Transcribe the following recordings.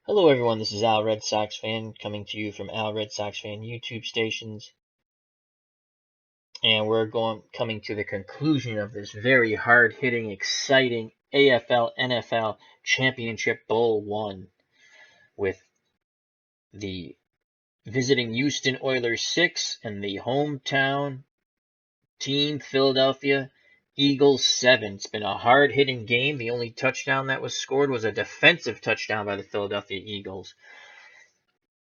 Hello everyone, this is Al Red Sox Fan coming to you from Al Red Sox Fan YouTube stations. And we're coming to the conclusion of this very hard-hitting, exciting AFL NFL Championship Bowl 1 with the visiting Houston Oilers 6 and the hometown team Philadelphia Eagles 7. It's been a hard-hitting game. The only touchdown that was scored was a defensive touchdown by the Philadelphia Eagles.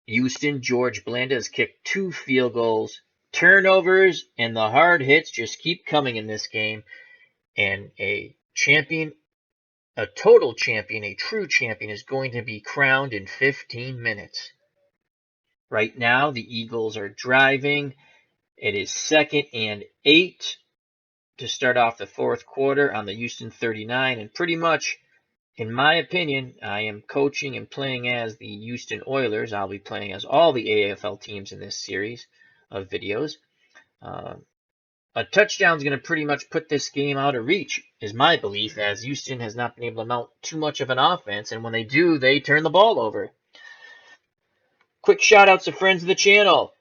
Houston, George Blanda has kicked 2 field goals, turnovers, and the hard hits just keep coming in this game. And a champion, a total champion, a true champion is going to be crowned in 15 minutes. Right now, the Eagles are driving. It is 2nd and 8 to start off the fourth quarter on the Houston 39, and pretty much, in my opinion, I am coaching and playing as the Houston Oilers. I'll be playing as all the AFL teams in this series of videos. A touchdown is going to pretty much put this game out of reach, is my belief, as Houston has not been able to mount too much of an offense, and when they do, they turn the ball over. Quick shout-outs to friends of the channel.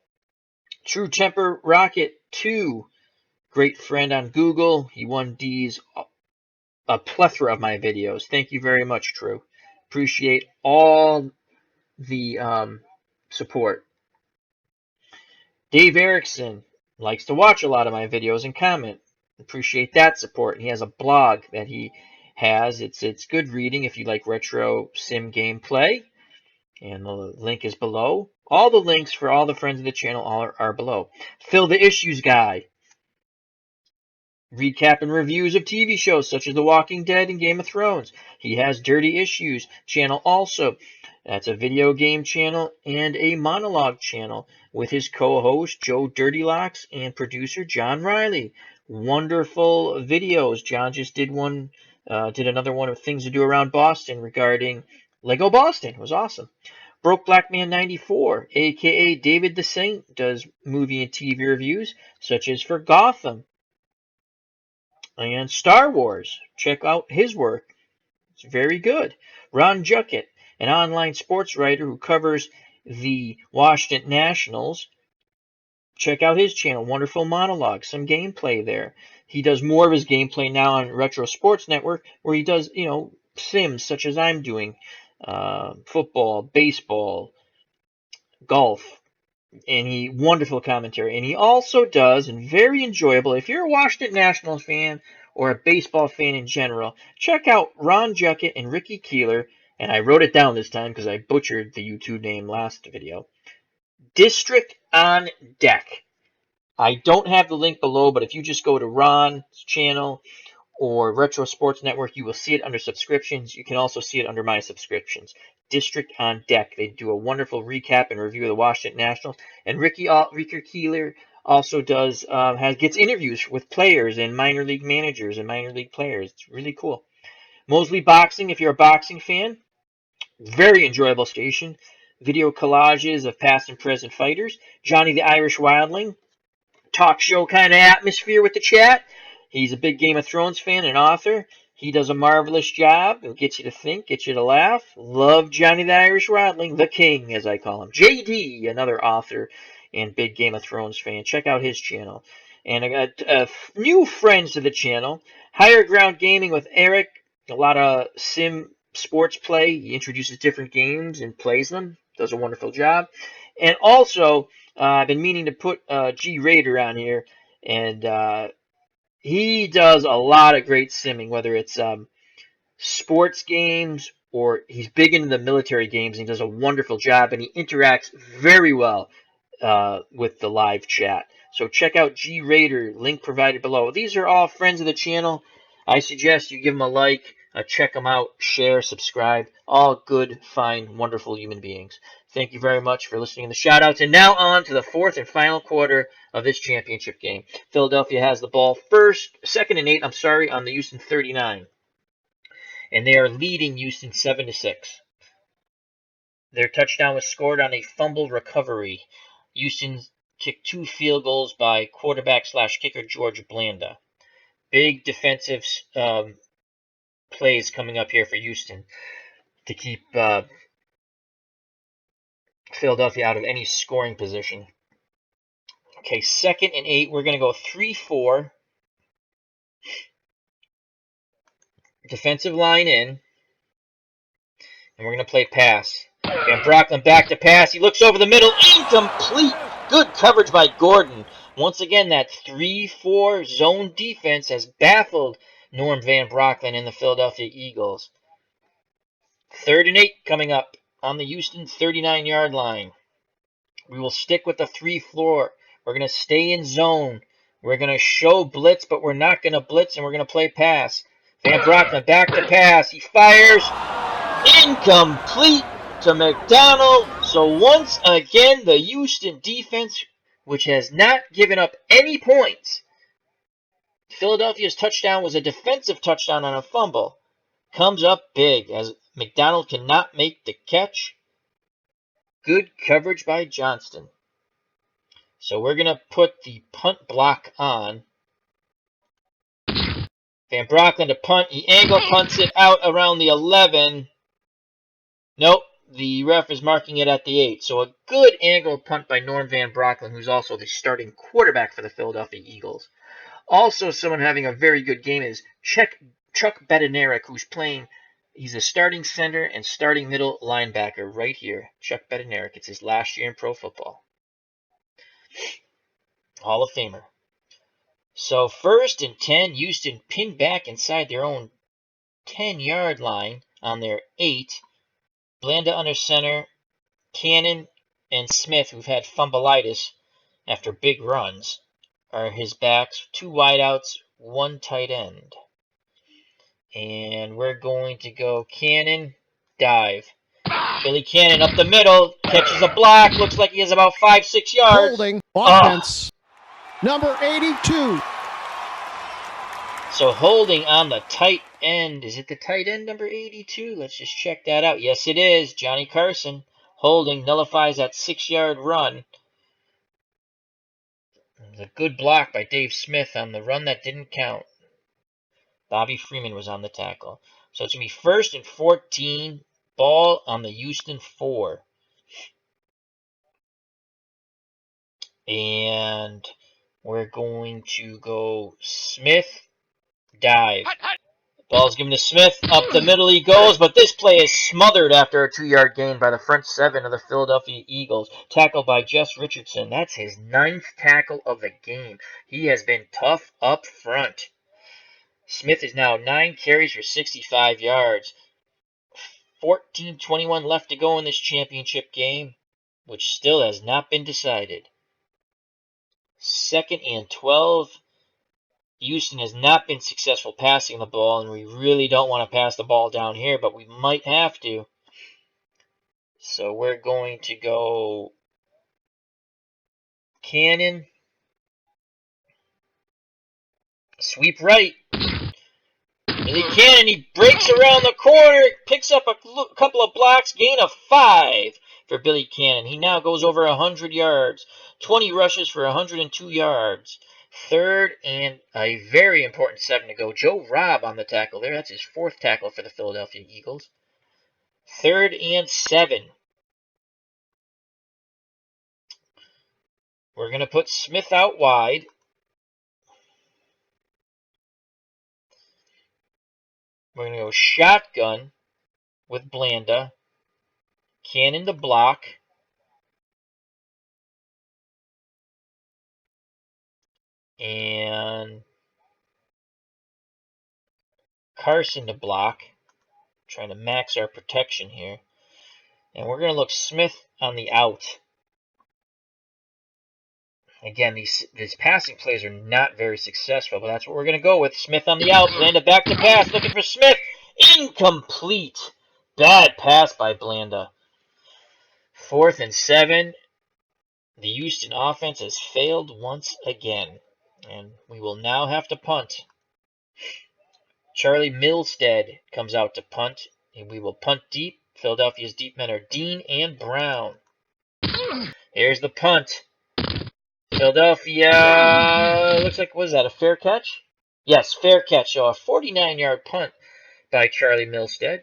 Truetemper Rocket 2, great friend on Google. He won D's a plethora of my videos. Thank you very much, True. Appreciate all the support. Dave Erickson likes to watch a lot of my videos and comment. Appreciate that support. He has a blog that he has. It's good reading if you like retro sim gameplay. And the link is below. All the links for all the friends of the channel are below. Phil the Issues Guy. Recap and reviews of TV shows such as The Walking Dead and Game of Thrones. He has Dirty Issues channel also. That's a video game channel and a monologue channel with his co-host Joe Dirtylocks and producer John Riley. Wonderful videos. John just did another one of things to do around Boston regarding Lego Boston. It was awesome. Broke Black Man 94, aka David the Saint, does movie and TV reviews such as for Gotham and Star Wars. Check out his work. It's very good. Ron Juckett, an online sports writer who covers the Washington Nationals. Check out his channel, Wonderful Monologues, some gameplay there. He does more of his gameplay now on Retro Sports Network, where he does, sims such as I'm doing, football, baseball, golf, and wonderful commentary. And he also does, and very enjoyable, if you're a Washington Nationals fan or a baseball fan in general, check out Ron Juckett and Ricky Keeler, and I wrote it down this time because I butchered the YouTube name last video. District on Deck. I don't have the link below, but if you just go to Ron's channel or Retro Sports Network, you will see it under subscriptions. You can also see it under my subscriptions. District on Deck. They do a wonderful recap and review of the Washington Nationals. And Ricky Keeler also gets interviews with players and minor league managers and minor league players. It's really cool. Mosley Boxing, if you're a boxing fan, very enjoyable station. Video collages of past and present fighters. Johnny the Irish Wildling, talk show kind of atmosphere with the chat. He's a big Game of Thrones fan and author. He does a marvelous job. It gets you to think, gets you to laugh. Love Johnny the Irish Wildling, the King, as I call him. JD, another author and big Game of Thrones fan. Check out his channel. And I got new friends to the channel. Higher Ground Gaming with Eric. A lot of sim sports play. He introduces different games and plays them. Does a wonderful job. And also, I've been meaning to put G Raider on here, and he does a lot of great simming, whether it's sports games or he's big into the military games, and he does a wonderful job, and he interacts very well with the live chat. So check out G Raider, link provided below. These are all friends of the channel. I suggest you give them a like, check them out, share, subscribe. All good, fine, wonderful human beings. Thank you very much for listening to the shout-outs. And now on to the fourth and final quarter of this championship game. Philadelphia has the ball first, 2nd and 8, on the Houston 39. And they are leading Houston 7-6. Their touchdown was scored on a fumble recovery. Houston kicked 2 field goals by quarterback/kicker George Blanda. Big defensive plays coming up here for Houston to keep Philadelphia out of any scoring position. Okay, 2nd and 8. We're going to go 3-4. Defensive line in. And we're going to play pass. Van Brocklin back to pass. He looks over the middle. Incomplete. Good coverage by Gordon. Once again, that 3-4 zone defense has baffled Norm Van Brocklin and the Philadelphia Eagles. 3rd and 8 coming up on the Houston 39-yard line. We will stick with the 3-4. We're going to stay in zone. We're going to show blitz, but we're not going to blitz, and we're going to play pass. Van Brocklin back to pass. He fires. Incomplete to McDonald. So once again, the Houston defense, which has not given up any points. Philadelphia's touchdown was a defensive touchdown on a fumble. Comes up big as McDonald cannot make the catch. Good coverage by Johnston. So we're going to put the punt block on. Van Brocklin to punt. He angle punts it out around the 11. Nope, the ref is marking it at the 8. So a good angle punt by Norm Van Brocklin, who's also the starting quarterback for the Philadelphia Eagles. Also, someone having a very good game is Chuck Bednarik, who's playing. He's a starting center and starting middle linebacker right here. Chuck Bednarik. It's his last year in pro football. Hall of Famer. So 1st and 10, Houston pinned back inside their own 10-yard line on their 8. Blanda under center. Cannon and Smith, who've had fumbleitis after big runs, are his backs. 2 wideouts, 1 tight end. And we're going to go Cannon, dive. Billy Cannon up the middle, catches a block, looks like he has about 5-6 yards. Holding, offense, number 82. So holding on the tight end. Is it the tight end, number 82? Let's just check that out. Yes, it is. Johnny Carson. Holding nullifies that 6-yard run. It was a good block by Dave Smith on the run that didn't count. Bobby Freeman was on the tackle. So it's going to be 1st and 14. Ball on the Houston 4. And we're going to go Smith, dive. Ball's given to Smith. Up the middle he goes, but this play is smothered after a 2-yard gain by the front 7 of the Philadelphia Eagles. Tackled by Jess Richardson. That's his 9th tackle of the game. He has been tough up front. Smith is now 9 carries for 65 yards. 14:21 left to go in this championship game, which still has not been decided. 2nd and 12. Houston has not been successful passing the ball, and we really don't want to pass the ball down here, but we might have to. So we're going to go Cannon. Sweep right. Billy Cannon, he breaks around the corner, picks up a couple of blocks, gain of 5 for Billy Cannon. He now goes over 100 yards, 20 rushes for 102 yards. 3rd and a very important 7 to go. Joe Robb on the tackle there. That's his 4th tackle for the Philadelphia Eagles. 3rd and 7. We're going to put Smith out wide. We're going to go shotgun with Blanda. Cannon to block. And Carson to block. Trying to max our protection here. And we're going to look Smith on the out. Again, these passing plays are not very successful, but that's what we're going to go with. Smith on the out. Blanda back to pass. Looking for Smith. Incomplete. Bad pass by Blanda. 4th and 7. The Houston offense has failed once again. And we will now have to punt. Charlie Milstead comes out to punt. And we will punt deep. Philadelphia's deep men are Dean and Brown. Here's the punt. Philadelphia, looks like, was that a fair catch? Yes, fair catch. So a 49-yard punt by Charlie Milstead.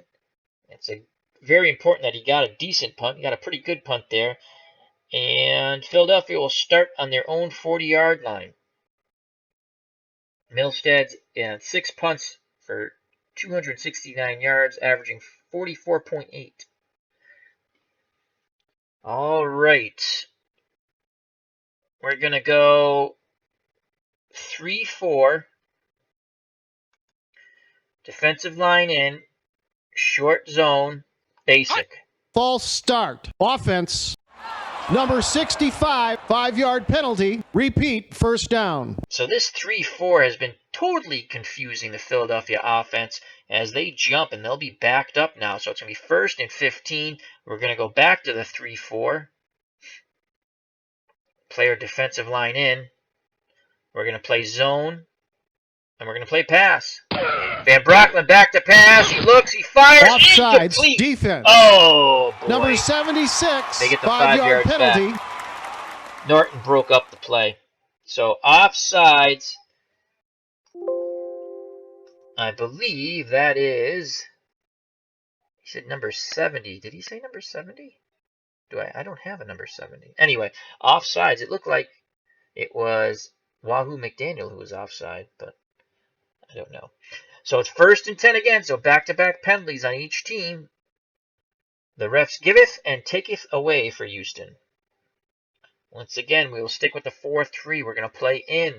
It's a very important that he got a decent punt. He got a pretty good punt there. And Philadelphia will start on their own 40-yard line. Milstead's 6 punts for 269 yards, averaging 44.8. All right. We're going to go 3-4. Defensive line in. Short zone. Basic. False start. Offense. Number 65, 5-yard penalty. Repeat, first down. So this 3-4 has been totally confusing the Philadelphia offense as they jump, and they'll be backed up now. So it's going to be 1st and 15. We're going to go back to the 3-4. Play our defensive line in. We're going to play zone, and we're going to play pass. Van Brocklin back to pass. He looks, he fires. Offsides, Incomplete. defense. Oh, boy. Number 76, They get the 5-yard 5 yards penalty. back. Norton broke up the play. So offsides, I believe that is, he said number 70. Did he say number 70? I don't have a number 70. Anyway, offsides, it looked like it was Wahoo McDaniel who was offside, but I don't know. So it's 1st and 10 again, so back-to-back penalties on each team. The refs giveth and taketh away for Houston. Once again, we will stick with the 4-3. We're going to play in.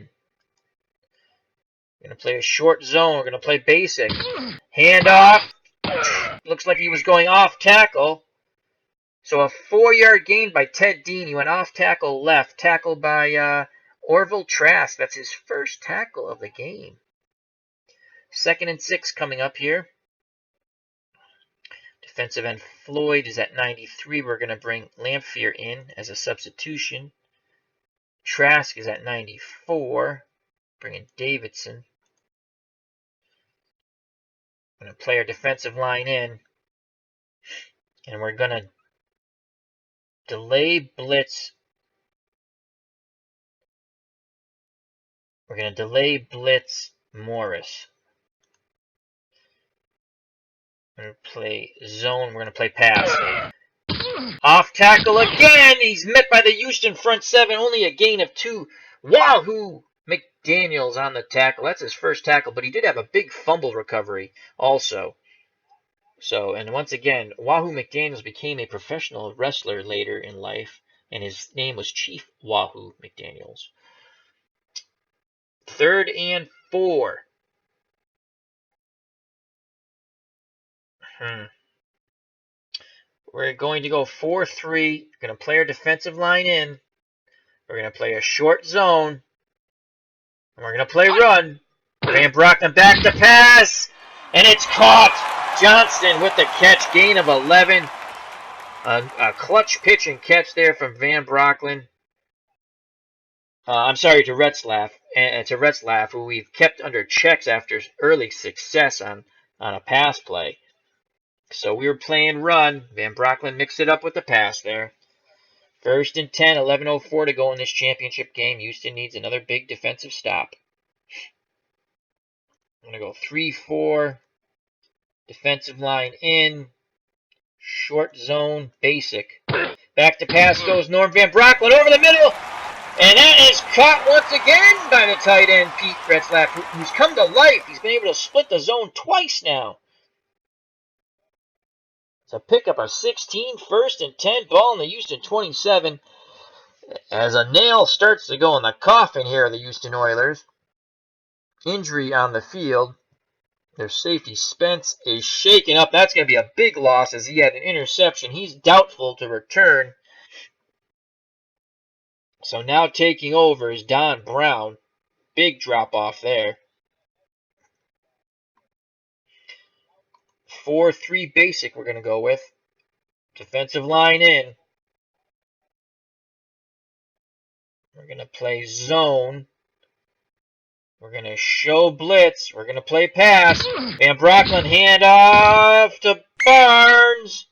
We're going to play a short zone. We're going to play basic. Handoff. Looks like he was going off tackle. So a 4-yard gain by Ted Dean. He went off tackle left. Tackled by Orville Trask. That's his first tackle of the game. 2nd and 6 coming up here. Defensive end Floyd is at 93. We're going to bring Lamphere in as a substitution. Trask is at 94. Bringing Davidson. We're going to play our defensive line in. And we're going to delay blitz. We're going to delay blitz Morris. We're going to play zone. We're going to play pass. Off tackle again. He's met by the Houston front 7. Only a gain of 2. Wahoo McDaniels on the tackle. That's his first tackle, but he did have a big fumble recovery also. So, and once again, Wahoo McDaniels became a professional wrestler later in life, and his name was Chief Wahoo McDaniels. 3rd and 4. We're going to go 4-3. We're going to play our defensive line in. We're going to play a short zone. And we're going to play run. Van Brocklin back to pass. And it's caught. Johnston with the catch. Gain of 11. A clutch pitch and catch there from Van Brocklin. I'm sorry, to Retzlaff, who we've kept under checks after early success on a pass play. So we were playing run. Van Brocklin mixed it up with the pass there. 1st and 10, 11:04 to go in this championship game. Houston needs another big defensive stop. I'm going to go 3-4. Defensive line in. Short zone, basic. Back to pass goes Norm Van Brocklin over the middle. And that is caught once again by the tight end, Pete Retzlaff, who's come to life. He's been able to split the zone twice now. It's a pickup of 16, 1st and 10, ball in the Houston 27. As a nail starts to go in the coffin here of the Houston Oilers. Injury on the field. Their safety Spence is shaken up. That's going to be a big loss as he had an interception. He's doubtful to return. So now taking over is Don Brown. Big drop off there. 4-3 basic we're going to go with. Defensive line in. We're going to play zone. We're going to show blitz. We're going to play pass. Van Brocklin handoff to Barnes.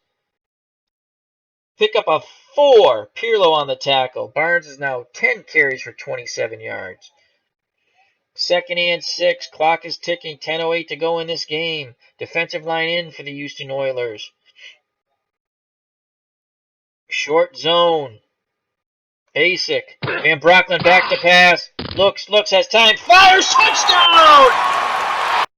Pick up a 4. Pirlo on the tackle. Barnes is now 10 carries for 27 yards. 2nd and 6. Clock is ticking. 10:08 to go in this game. Defensive line in for the Houston Oilers. Short zone. Asic. Van Brocklin back to pass. Looks, has time. Fires! Touchdown!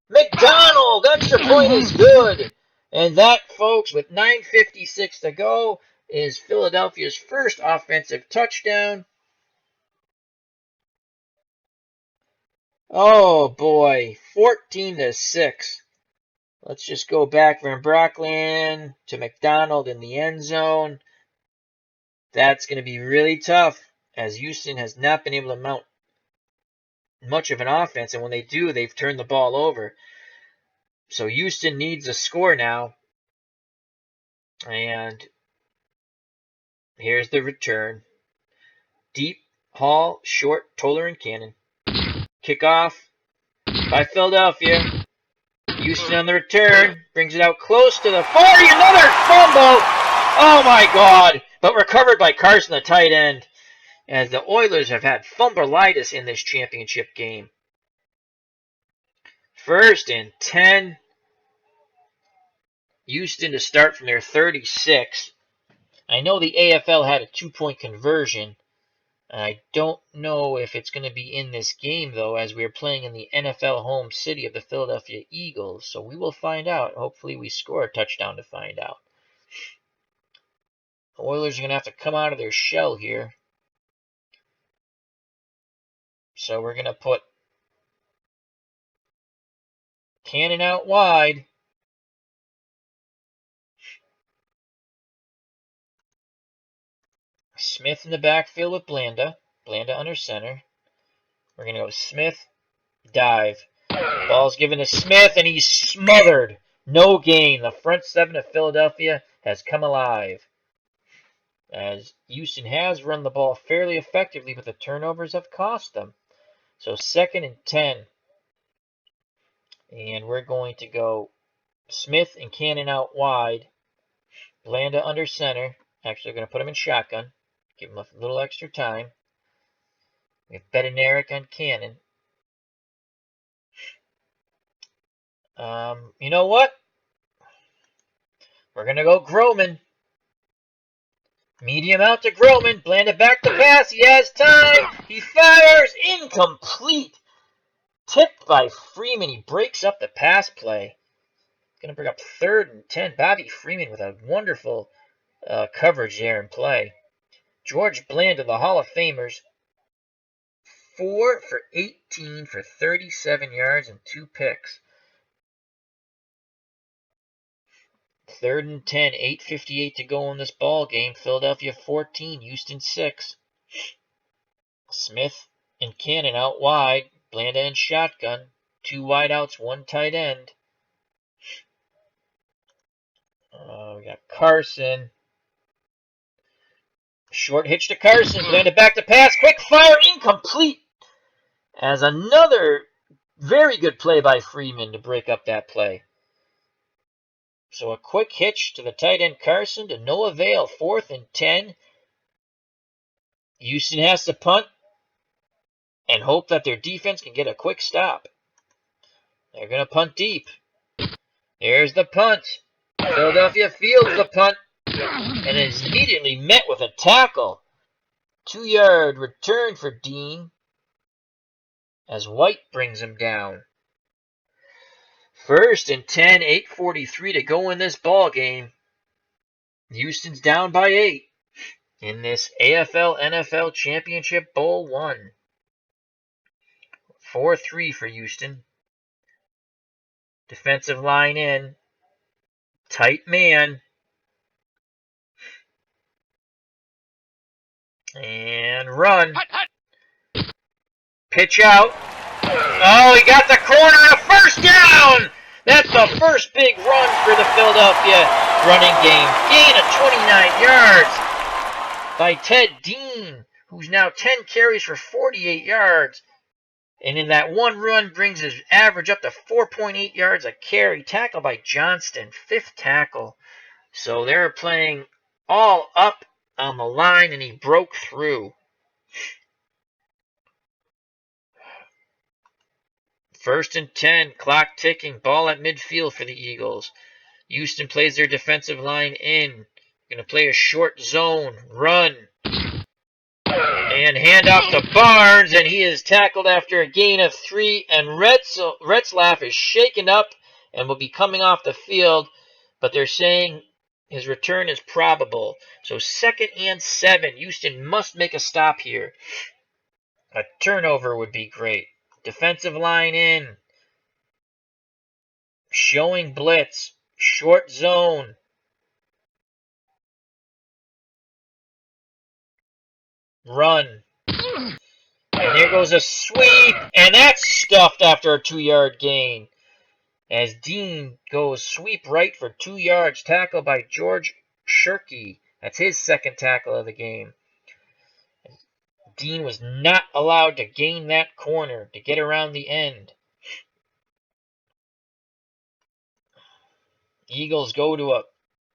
McDonald! Extra point is good. And that, folks, with 9:56 to go, is Philadelphia's first offensive touchdown. Oh, boy. 14-6. Let's just go back. Van Brocklin to McDonald in the end zone. That's going to be really tough, as Houston has not been able to mount much of an offense, and when they do, they've turned the ball over. So Houston needs a score now. And here's the return. Deep, Hall, short, Toller, and Cannon. Kickoff by Philadelphia. Houston on the return. Brings it out close to the 40. Another fumble. Oh, my God. But recovered by Carson, the tight end, as the Oilers have had fumbleitis in this championship game. 1st and 10. Houston to start from their 36. I know the AFL had a 2-point conversion. I don't know if it's going to be in this game, though, as we are playing in the NFL home city of the Philadelphia Eagles. So we will find out. Hopefully we score a touchdown to find out. The Oilers are going to have to come out of their shell here. So we're going to put Cannon out wide. Smith in the backfield with Blanda. Blanda under center. We're going to go Smith, dive. Ball's given to Smith, and he's smothered. No gain. The front 7 of Philadelphia has come alive, as Houston has run the ball fairly effectively, but the turnovers have cost them. So 2nd and 10. And we're going to go Smith and Cannon out wide. Blanda under center. Actually, we're going to put him in shotgun. Give him a little extra time. We have Bednarik on Cannon. You know what? We're going to go Groman. Medium out to Groman. Blanda back to pass. He has time. He fires. Incomplete. Tipped by Freeman. He breaks up the pass play. Going to bring up 3rd and 10. Bobby Freeman with a wonderful coverage there in play. George Blanda, the Hall of Famers. 4 for 18 for 37 yards and 2 picks. 3rd and 10, 8:58 to go in this ball game. Philadelphia 14, Houston 6. Smith and Cannon out wide. Blanda in shotgun. 2 wideouts, 1 tight end. We got Carson. Short hitch to Carson. Blanda back to pass. Quick fire, incomplete. As another very good play by Freeman to break up that play. So a quick hitch to the tight end Carson to no avail. 4th and 10. Houston has to punt and hope that their defense can get a quick stop. They're going to punt deep. There's the punt. Philadelphia fields the punt and is immediately met with a tackle. 2-yard return for Dean, as White brings him down. 1st and 10, 8:43 to go in this ball game. Houston's down by 8 in this AFL NFL Championship Bowl 1. 4-3 for Houston. Defensive line in. Tight man. And run. Pitch out. Oh, he got the corner, a 1st down! That's the first big run for the Philadelphia running game. Gain of 29 yards by Ted Dean, who's now 10 carries for 48 yards. And in that one run brings his average up to 4.8 yards a carry. Tackle by Johnston, 5th tackle. So they're playing all up on the line, and he broke through. 1st and 10, clock ticking, ball at midfield for the Eagles. Houston plays their defensive line in. Gonna play a short zone. Run. And hand off to Barnes, and he is tackled after a gain of 3. And Retzlaff is shaken up and will be coming off the field, but they're saying his return is probable. So 2nd and 7. Houston must make a stop here. A turnover would be great. Defensive line in. Showing blitz. Short zone. Run. And there goes a sweep, and that's stuffed after a 2-yard gain. As Dean goes sweep right for 2 yards, tackled by George Shirky. That's his 2nd tackle of the game. Dean was not allowed to gain that corner to get around the end. Eagles go to a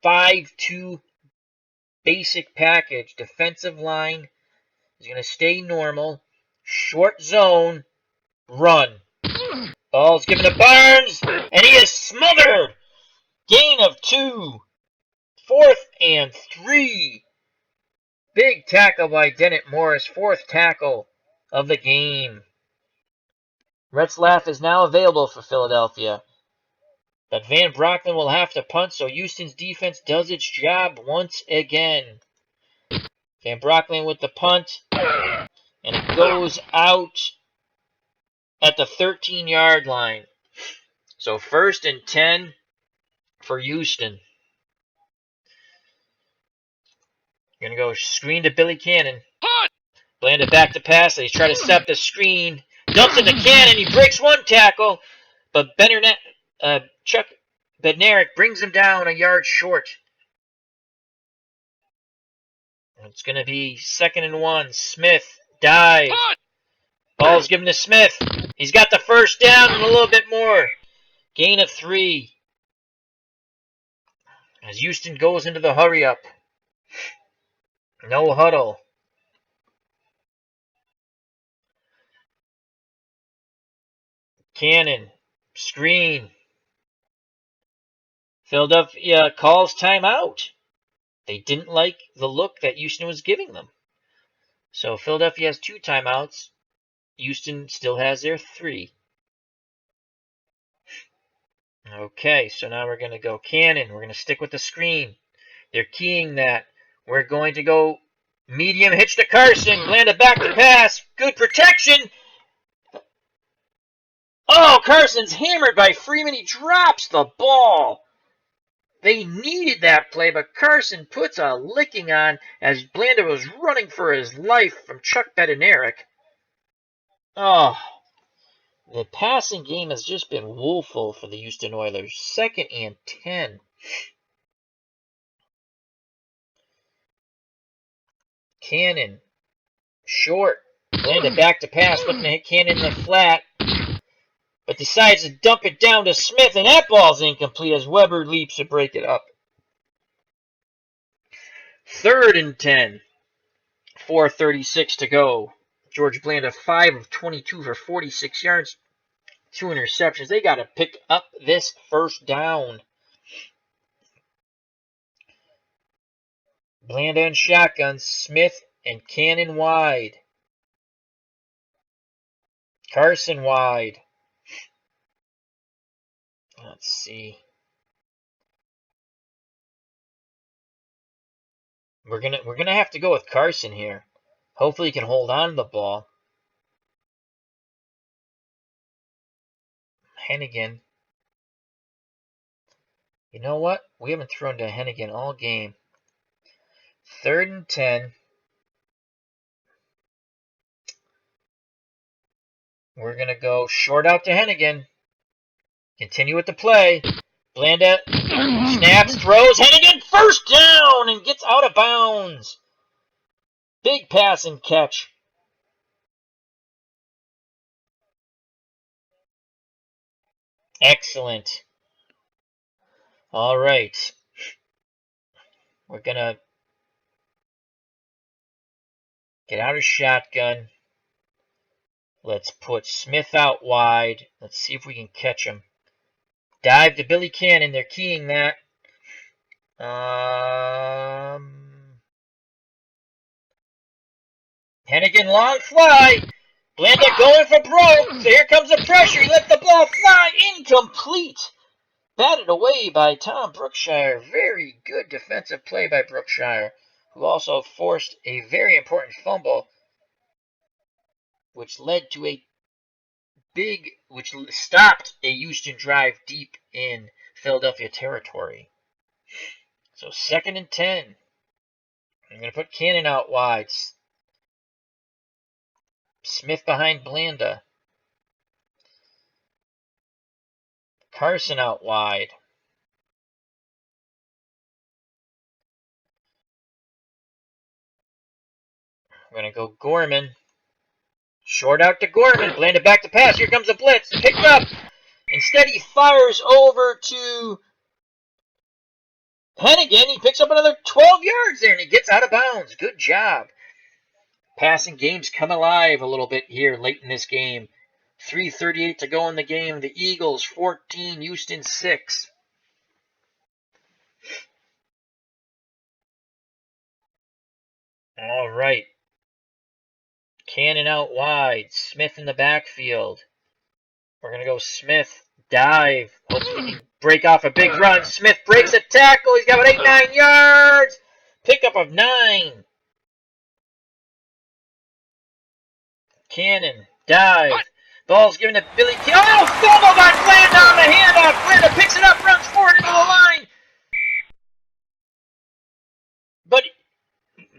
5-2 basic package. Defensive line is going to stay normal. Short zone. Run. Ball's given to Barnes, and he is smothered. Gain of 2. 4th and 3. Big tackle by Dennett Morris. 4th tackle of the game. Retzlaff is now available for Philadelphia. But Van Brocklin will have to punt, so Houston's defense does its job once again. Van Brocklin with the punt, and it goes out at the 13-yard line. So 1st and 10 for Houston. Going to go screen to Billy Cannon. Landed back to pass. They try to set the screen. Dumps it to Cannon. He breaks 1 tackle, but Chuck Bednarik brings him down a yard short. It's going to be 2nd and 1. Smith dives. Ball's given to Smith. He's got the 1st down and a little bit more. Gain of 3. As Houston goes into the hurry up. No huddle. Cannon. Screen. Philadelphia calls timeout. They didn't like the look that Houston was giving them. So Philadelphia has 2 timeouts. Houston still has their 3. Okay, so now we're going to go Cannon. We're going to stick with the screen. They're keying that. We're going to go medium hitch to Carson. Land a back to pass. Good protection. Oh, Carson's hammered by Freeman. He drops the ball. They needed that play, but Carson puts a licking on as Blanda was running for his life from Chuck Bednarik. Oh, the passing game has just been woeful for the Houston Oilers. 2nd and 10. Cannon. Short. Blanda back to pass, looking to hit Cannon in the flat. But decides to dump it down to Smith, and that ball's incomplete as Weber leaps to break it up. 3rd and 10. 4:36 to go. George Blanda, 5 of 22 for 46 yards. 2 interceptions. They got to pick up this 1st down. Blanda and shotgun. Smith and Cannon wide. Carson wide. Let's see. We're gonna have to go with Carson here. Hopefully he can hold on to the ball. Hennigan. You know what? We haven't thrown to Hennigan all game. 3rd and 10. We're gonna go short out to Hennigan. Continue with the play. Blanda snaps, throws. Hennigan 1st down and gets out of bounds. Big pass and catch. Excellent. All right. We're going to get out of shotgun. Let's put Smith out wide. Let's see if we can catch him. Dive to Billy Cannon. They're keying that. Hannigan, long fly. Blanda going for broke. So here comes the pressure. He let the ball fly. Incomplete. Batted away by Tom Brookshire. Very good defensive play by Brookshire, who also forced a very important fumble, which stopped a Houston drive deep in Philadelphia territory. So 2nd and 10. I'm going to put Cannon out wide. Smith behind Blanda. Carson out wide. We're going to go Gorman. Short out to Gorman. Blanda back to pass. Here comes a blitz. Picked up. Instead, he fires over to Hennigan. He picks up another 12 yards there, and he gets out of bounds. Good job. Passing game's come alive a little bit here late in this game. 3:38 to go in the game. The Eagles 14, Houston 6. All right. Cannon out wide. Smith in the backfield. We're going to go Smith. Dive. Hopefully he can break off a big run. Smith breaks a tackle. He's got about 8-9 yards. Pickup of 9. Cannon. Dive. Ball's given to Billy. Oh, fumble by Blanda on the handoff. Blanda picks it up, runs forward into the line. But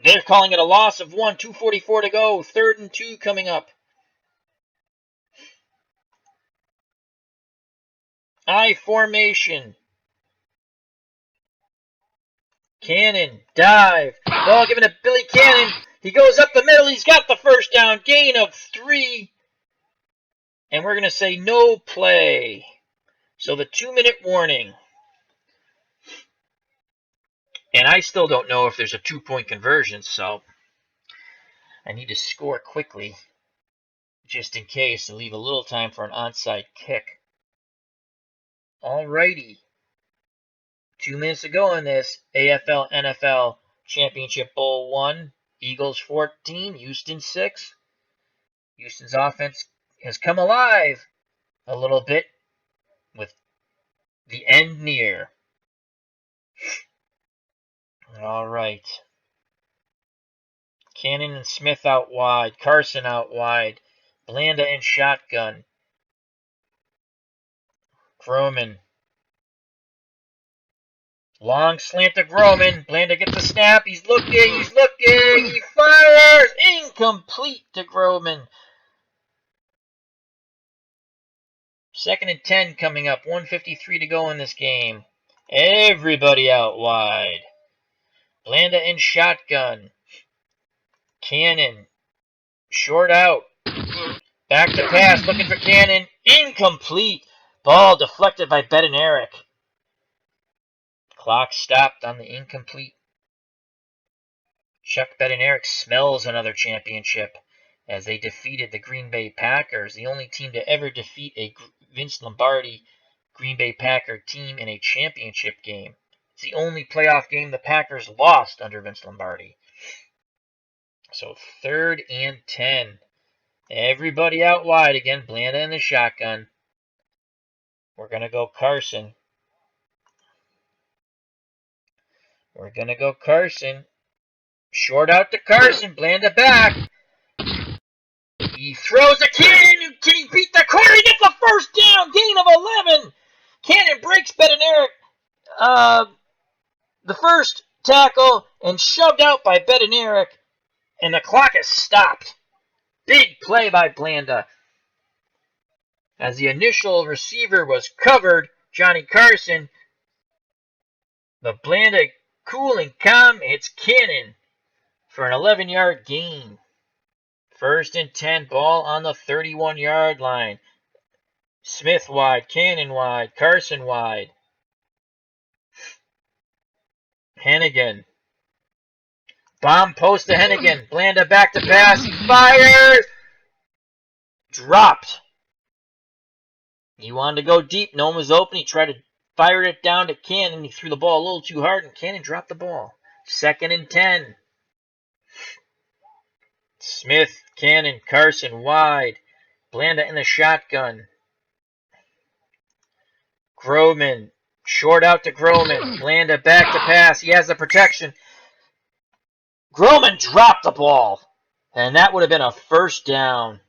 they're calling it a loss of 1. 2:44 to go. 3rd and 2 coming up. I formation. Cannon. Dive. Ball given to Billy Cannon. He goes up the middle. He's got the first down. Gain of 3. And we're going to say no play. So the 2-minute warning. And I still don't know if there's a 2-point conversion, so I need to score quickly just in case and leave a little time for an onside kick. Alrighty. 2 minutes to go in this AFL NFL Championship Bowl 1. Eagles 14, Houston 6. Houston's offense has come alive a little bit with the end near. All right. Cannon and Smith out wide. Carson out wide. Blanda in shotgun. Groman. Long slant to Groman. Blanda gets a snap. He's looking. He fires. Incomplete to Groman. 2nd and 10 coming up. 1:53 to go in this game. Everybody out wide. Blanda in shotgun. Cannon. Short out. Back to pass. Looking for Cannon. Incomplete. Ball deflected by Bednarik. Clock stopped on the incomplete. Chuck Bednarik smells another championship as they defeated the Green Bay Packers, the only team to ever defeat a Vince Lombardi Green Bay Packer team in a championship game. It's the only playoff game the Packers lost under Vince Lombardi. So 3rd and 10. Everybody out wide again. Blanda in the shotgun. We're going to go Carson. Short out to Carson. Blanda back. He throws a Cannon. Can he beat the corner? He gets the first down. Gain of 11. Cannon breaks Bednarik. The first tackle and shoved out by Bednarik. And the clock is stopped. Big play by Blanda. As the initial receiver was covered, Johnny Carson, but Blanda, cool and calm, hits Cannon for an 11-yard gain. 1st and 10, ball on the 31-yard line. Smith wide, Cannon wide, Carson wide. Hennigan. Bomb post to Hennigan. Blanda back to pass. He fires. Dropped. He wanted to go deep. No one was open. He tried to fire it down to Cannon. He threw the ball a little too hard, and Cannon dropped the ball. 2nd and 10. Smith, Cannon, Carson wide. Blanda in the shotgun. Groman, short out to Groman. Blanda back to pass. He has the protection. Groman dropped the ball. And that would have been a first down.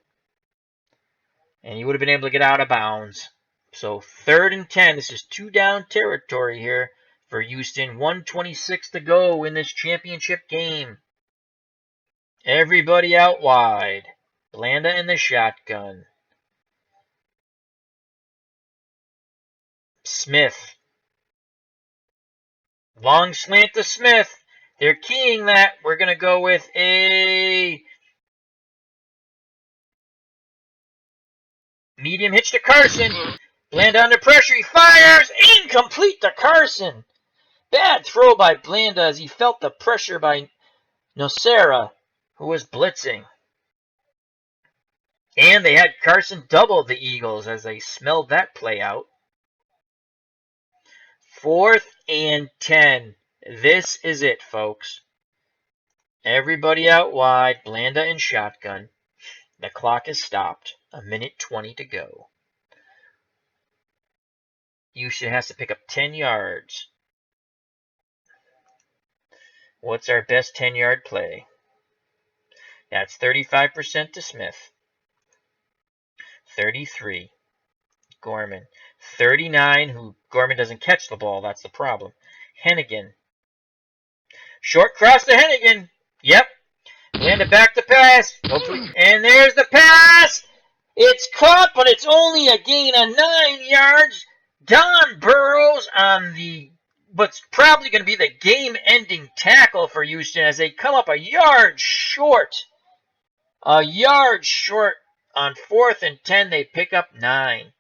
And he would have been able to get out of bounds. So 3rd and 10. This is 2 down territory here for Houston. 1:26 to go in this championship game. Everybody out wide. Blanda in the shotgun. Smith. Long slant to Smith. They're keying that. We're going to go with a medium hitch to Carson. Blanda under pressure. He fires. Incomplete to Carson. Bad throw by Blanda as he felt the pressure by Nocera, who was blitzing. And they had Carson double the Eagles as they smelled that play out. 4th and 10. This is it, folks. Everybody out wide. Blanda in shotgun. The clock is stopped. 1:20 to go. Houston has to pick up 10 yards. What's our best 10-yard play? That's 35% to Smith. 33. Gorman. 39, who Gorman doesn't catch the ball. That's the problem. Hennigan. Short cross to Hennigan. Yep. Blanda back to pass. Hopefully. And there's the pass. It's caught, but it's only a gain of 9 yards. Don Burrows on the what's probably going to be the game-ending tackle for Houston as they come up a yard short. A yard short on 4th and 10. They pick up 9.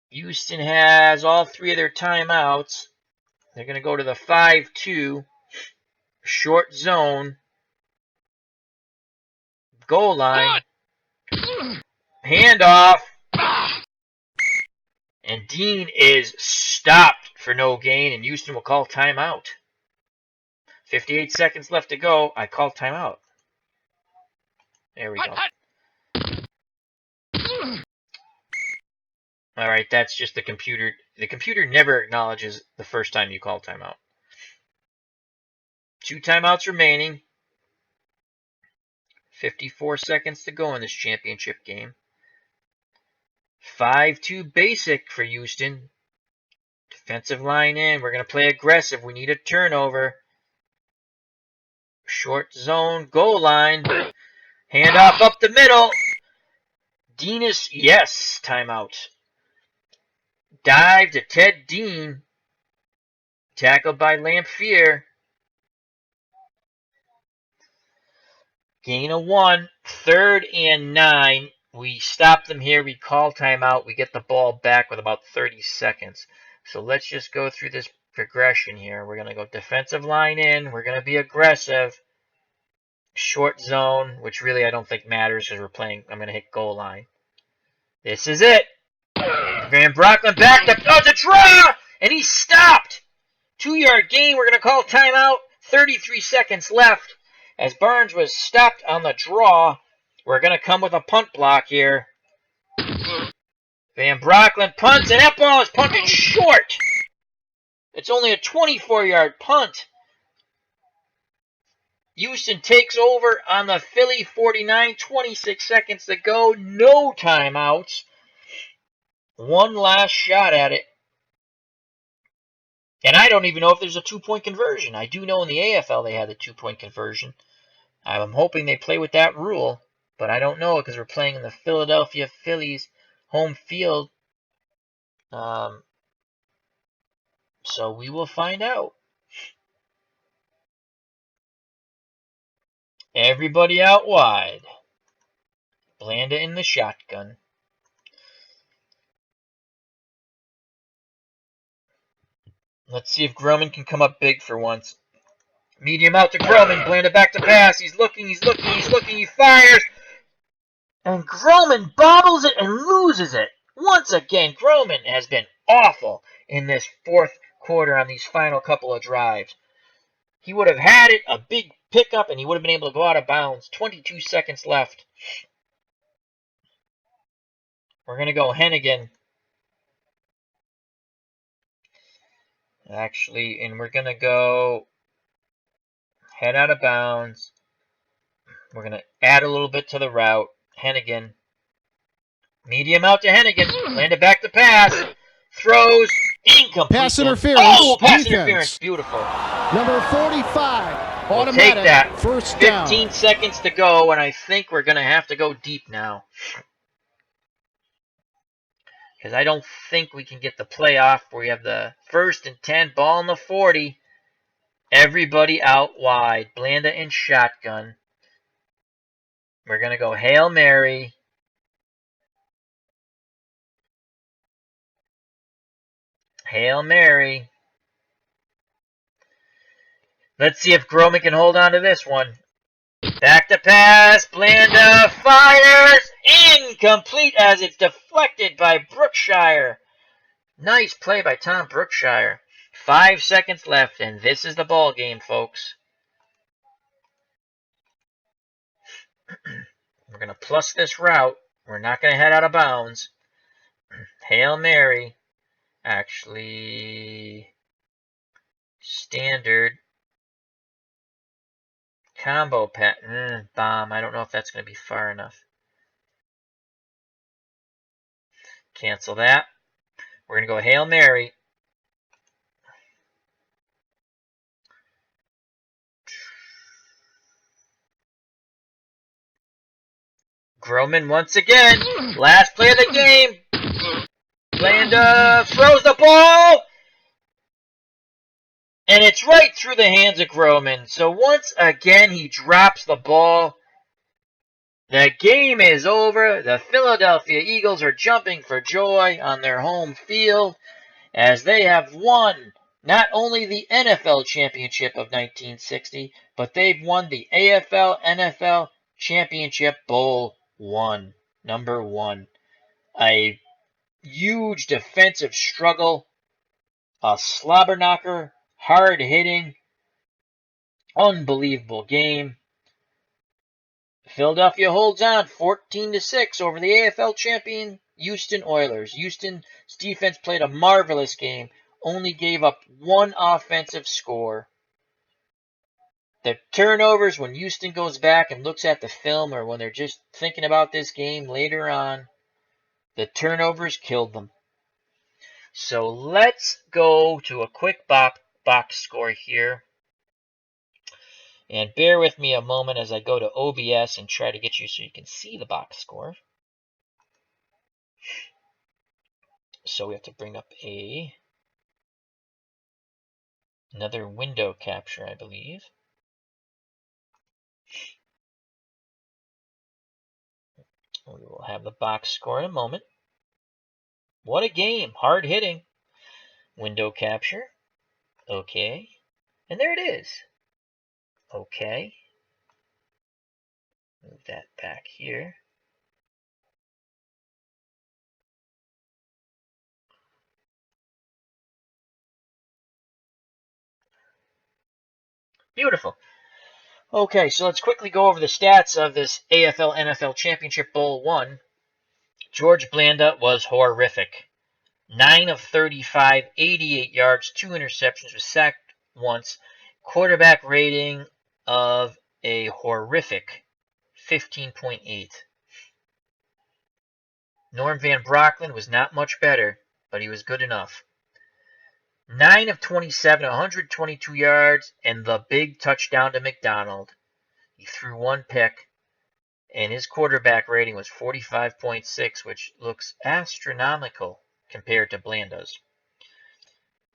Houston has all 3 of their timeouts. They're going to go to the 5-2. Short zone. Goal line. Handoff. And Dean is stopped for no gain, and Houston will call timeout. 58 seconds left to go. I call timeout. There we go. All right, that's just the computer. The computer never acknowledges the first time you call timeout. 2 timeouts remaining. 54 seconds to go in this championship game. 5-2 basic for Houston. Defensive line in. We're going to play aggressive. We need a turnover. Short zone, goal line. Handoff up the middle. Dean yes, timeout. Dive to Ted Dean. Tackled by Lamphere. Gain of 1. 3rd and 9. We stop them here. We call timeout. We get the ball back with about 30 seconds. So let's just go through this progression here. We're going to go defensive line in. We're going to be aggressive. Short zone, which really I don't think matters because we're playing. I'm going to hit goal line. This is it. Van Brocklin back to draw, and he stopped. 2-yard gain. We're going to call timeout. 33 seconds left. As Barnes was stopped on the draw, we're going to come with a punt block here. Van Brocklin punts, and that ball is punted short. It's only a 24-yard punt. Houston takes over on the Philly 49, 26 seconds to go. No timeouts. One last shot at it. And I don't even know if there's a 2-point conversion. I do know in the AFL they had the 2-point conversion. I'm hoping they play with that rule, but I don't know because we're playing in the Philadelphia Phillies home field. So we will find out. Everybody out wide. Blanda in the shotgun. Let's see if Groman can come up big for once. Medium out to Groman. Blanda back to pass. He's looking. He fires. And Groman bobbles it and loses it. Once again, Groman has been awful in this 4th quarter on these final couple of drives. He would have had it, a big pickup, and he would have been able to go out of bounds. 22 seconds left. We're going to go Hennigan. Actually, and we're going to go head out of bounds. We're going to add a little bit to the route. Hennigan. Medium out to Hennigan. Landed back to pass. Throws. Incomplete. Pass interference. Oh, pass defense. interference. Beautiful. Number 45. We'll Automatic. take that. First 15 down. seconds to go, and I think we're going to have to go deep now. Because I don't think we can get the playoff where we have the 1st and 10, ball in the 40. Everybody out wide. Blanda in shotgun. We're going to go Hail Mary. Hail Mary. Let's see if Groman can hold on to this one. Back to pass. Blanda fires. Incomplete as it's deflected by Brookshire. Nice play by Tom Brookshire. 5 seconds left, and this is the ball game, folks. We're going to plus this route. We're not going to head out of bounds. Hail Mary. Actually, standard. Combo pattern. Bomb. I don't know if that's going to be far enough. Cancel that. We're going to go Hail Mary. Groman once again. Last play of the game. Blanda throws the ball. And it's right through the hands of Groman. So once again, he drops the ball. The game is over. The Philadelphia Eagles are jumping for joy on their home field as they have won not only the NFL championship of 1960, but they've won the AFL NFL Championship Bowl 1, number 1. A huge defensive struggle, a slobber knocker, hard hitting, unbelievable game. Philadelphia holds on 14-6 over the AFL champion Houston Oilers. Houston's defense played a marvelous game, only gave up one offensive score. The turnovers, when Houston goes back and looks at the film or when they're just thinking about this game later on, the turnovers killed them. So let's go to a quick box score here. And bear with me a moment as I go to OBS and try to get you so you can see the box score. So we have to bring up another window capture, I believe. We will have the box score in a moment. What a game. Hard hitting. Window capture. Okay. And there it is. Okay. Move that back here. Beautiful. Okay, so let's quickly go over the stats of this AFL NFL Championship Bowl 1. George Blanda was horrific. 9 of 35, 88 yards, 2 interceptions, was sacked once. Quarterback rating of a horrific 15.8. Norm Van Brocklin was not much better, but he was good enough. 9 of 27, 122 yards, and the big touchdown to McDonald. He threw one pick, and his quarterback rating was 45.6, which looks astronomical compared to Blanda's.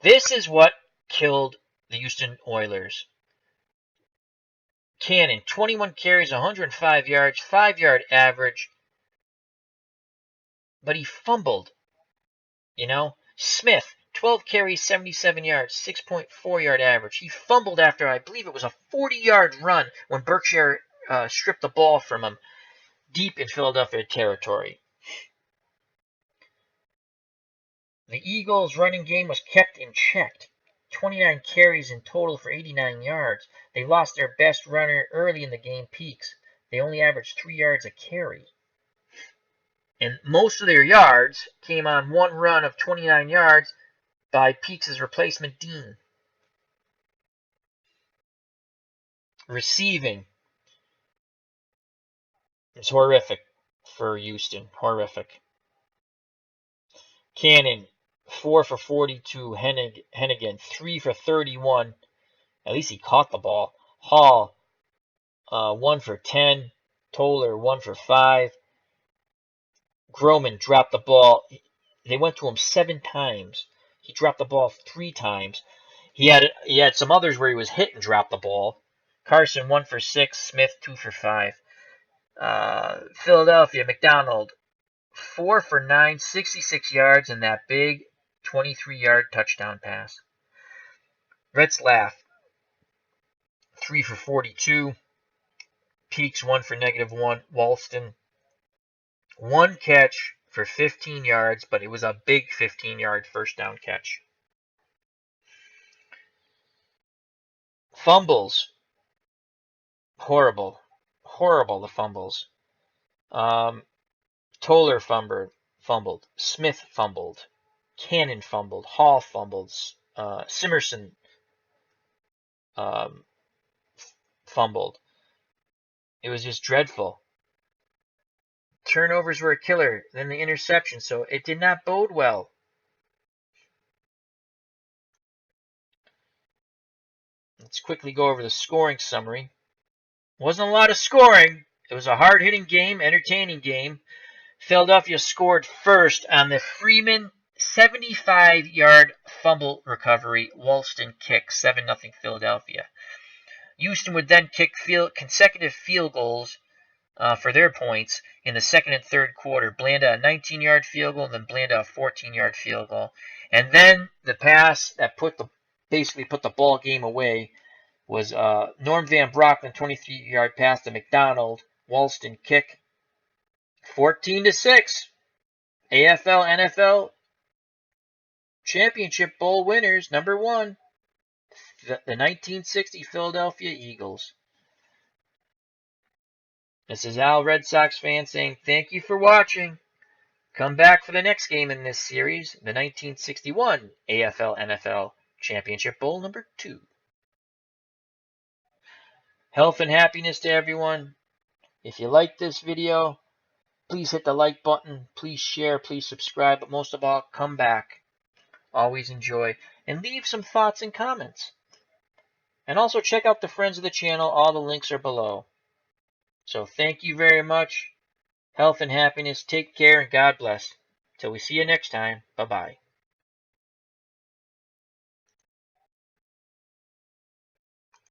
This is what killed the Houston Oilers. Cannon, 21 carries, 105 yards, 5-yard average, but he fumbled. Smith, 12 carries, 77 yards, 6.4-yard average. He fumbled after, I believe it was a 40-yard run when Berkshire stripped the ball from him deep in Philadelphia territory. The Eagles' running game was kept in check. 29 carries in total for 89 yards. They lost their best runner early in the game, Peaks. They only averaged 3 yards a carry. And most of their yards came on one run of 29 yards by Peaks' replacement, Dean. Receiving is horrific for Houston. Horrific. Cannon, 4 for 42. Hennigan, 3 for 31. At least he caught the ball. Hall, 1 for 10. Toller, 1 for 5. Groman dropped the ball. They went to him 7 times. He dropped the ball 3 times. He had some others where he was hit and dropped the ball. Carson, 1 for 6. Smith, 2 for 5. Philadelphia, McDonald, 4 for 9, 66 yards, and that big 23-yard touchdown pass. Retzlaff, 3 for 42. Peaks, 1 for -1. Walston, 1 catch for 15 yards, but it was a big 15-yard first down catch. Fumbles. Horrible. Horrible, the fumbles. Toller fumbled. Smith fumbled. Cannon fumbled. Hall fumbled. Simerson fumbled. It was just dreadful. Turnovers were a killer. Then the interception, so it did not bode well. Let's quickly go over the scoring summary. Wasn't a lot of scoring. It was a hard-hitting game, entertaining game. Philadelphia scored first on the Freeman 75-yard fumble recovery. Walston kick, 7-0 Philadelphia. Houston would then kick consecutive field goals for their points in the second and third quarter. Blanda a 19-yard field goal, then Blanda a 14-yard field goal. And then the pass that basically put the ball game away was Norm Van Brockman 23-yard pass to McDonald. Walston kick, 14-6. AFL NFL Championship Bowl winners, number 1, the 1960 Philadelphia Eagles. This is Al, Red Sox fan, saying thank you for watching. Come back for the next game in this series, the 1961 AFL NFL Championship Bowl number 2. Health and happiness to everyone. If you like this video, please hit the like button. Please share. Please subscribe. But most of all, come back. Always enjoy. And leave some thoughts and comments. And also check out the friends of the channel. All the links are below. So thank you very much. Health and happiness. Take care and God bless. Till we see you next time. Bye-bye.